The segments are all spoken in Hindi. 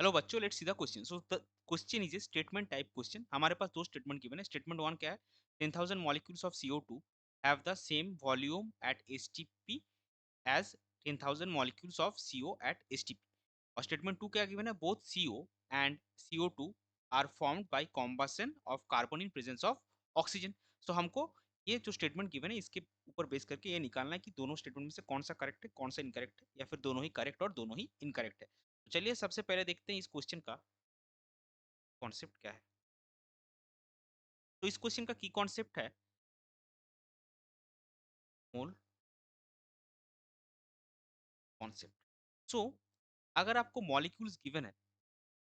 हेलो बच्चों, let's see the question. So the question is a statement type question. हमारे पास दो स्टेटमेंट गिवन है। स्टेटमेंट वन क्या है? 10,000 molecules of CO2 have the same volume at STP as 10,000 molecules of CO at STP। और स्टेटमेंट टू क्या गिवन है? Both CO and CO2 are formed by combustion of carbon in presence of oxygen. So हमको ये जो स्टेटमेंट गिवन है इसके ऊपर बेस करके ये निकालना है कि दोनों स्टेटमेंट में से कौन सा करेक्ट है, कौन सा इनकरेक्ट है, या फिर दोनों ही करेक्ट और दोनों ही इनकरेक्ट है। तो चलिए सबसे पहले देखते हैं इस क्वेश्चन का कॉन्सेप्ट क्या है। तो इस क्वेश्चन का की कॉन्सेप्ट है मोल कॉन्सेप्ट। सो अगर आपको मॉलिक्यूल्स गिवन है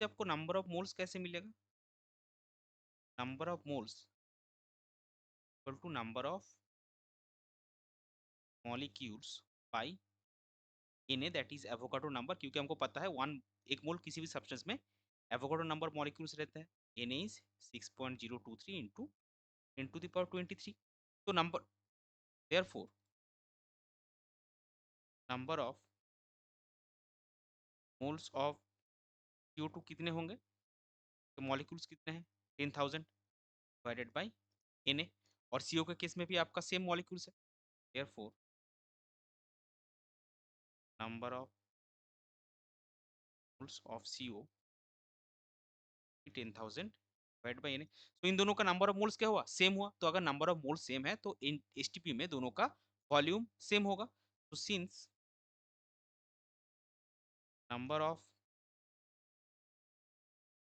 तो आपको नंबर ऑफ मोल्स कैसे मिलेगा? Number of moles equal to number of molecules by Na, that is Avogadro number. क्योंकि हमको पता है वन एक मोल किसी भी सब्सटेंस में एवोगाड्रो नंबर मॉलिक्यूल्स रहता है। Na is 6.023 into 10⁻23। तो number therefore number of moles of CO2 कितने होंगे? तो मॉलिक्यूल्स कितने हैं? 10,000 डिवाइडेड बाई Na। और CO के केस में भी आपका सेम मॉलिक्यूल्स है। Therefore number of moles of CO 10,000 divide by Na। तो इन दोनों का नंबर ऑफ मोल्स क्या हुआ? सेम हुआ। तो अगर नंबर ऑफ मोल्स सेम है तो इन STP में दोनों का वॉल्यूम सेम होगा। तो since number of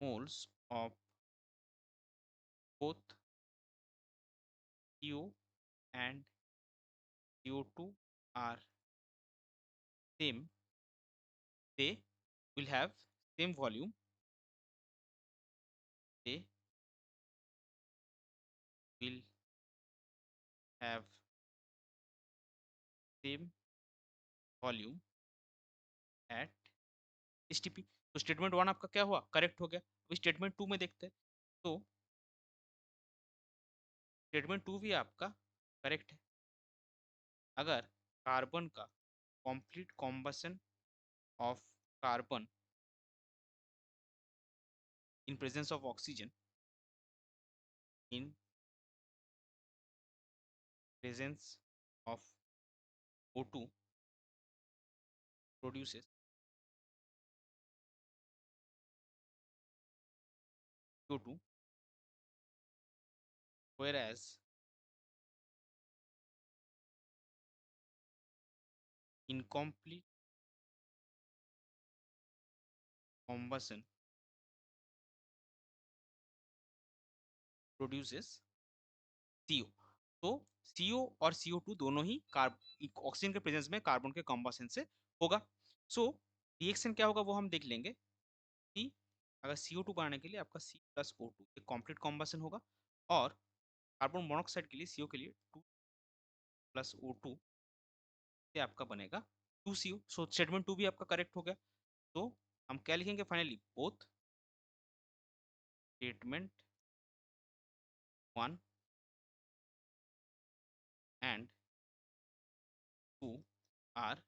moles of both CO and CO2 are same, they will have same volume, they will have same volume at STP। तो स्टेटमेंट वन आपका क्या हुआ? करेक्ट हो गया। अभी स्टेटमेंट टू में देखते हैं। तो स्टेटमेंट टू भी आपका करेक्ट है। अगर कार्बन का complete combustion of carbon in presence of oxygen in presence of O2 produces CO2, whereas incomplete combustion produces CO। तो CO और CO2 दोनों ही ऑक्सीजन के प्रेजेंस में कार्बन के कॉम्बशन से होगा। सो रिएक्शन क्या होगा वो हम देख लेंगे कि अगर CO2 बनाने के लिए आपका C+O2 एक कॉम्प्लीट कॉम्बशन होगा, और कार्बन मोनोऑक्साइड के लिए CO के लिए 2+O2 से आपका बनेगा 2CO। सो स्टेटमेंट टू भी आपका करेक्ट हो गया। तो हम क्या लिखेंगे finally? Both statement one and two are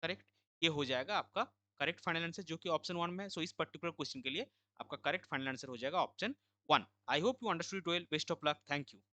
correct. ये हो जाएगा आपका करेक्ट फाइनल आंसर, जो कि ऑप्शन वन में है। सो इस पर्टिकुलर क्वेश्चन के लिए आपका करेक्ट फाइनल आंसर हो जाएगा option one. I hope you understood it well. Best of luck. Thank you.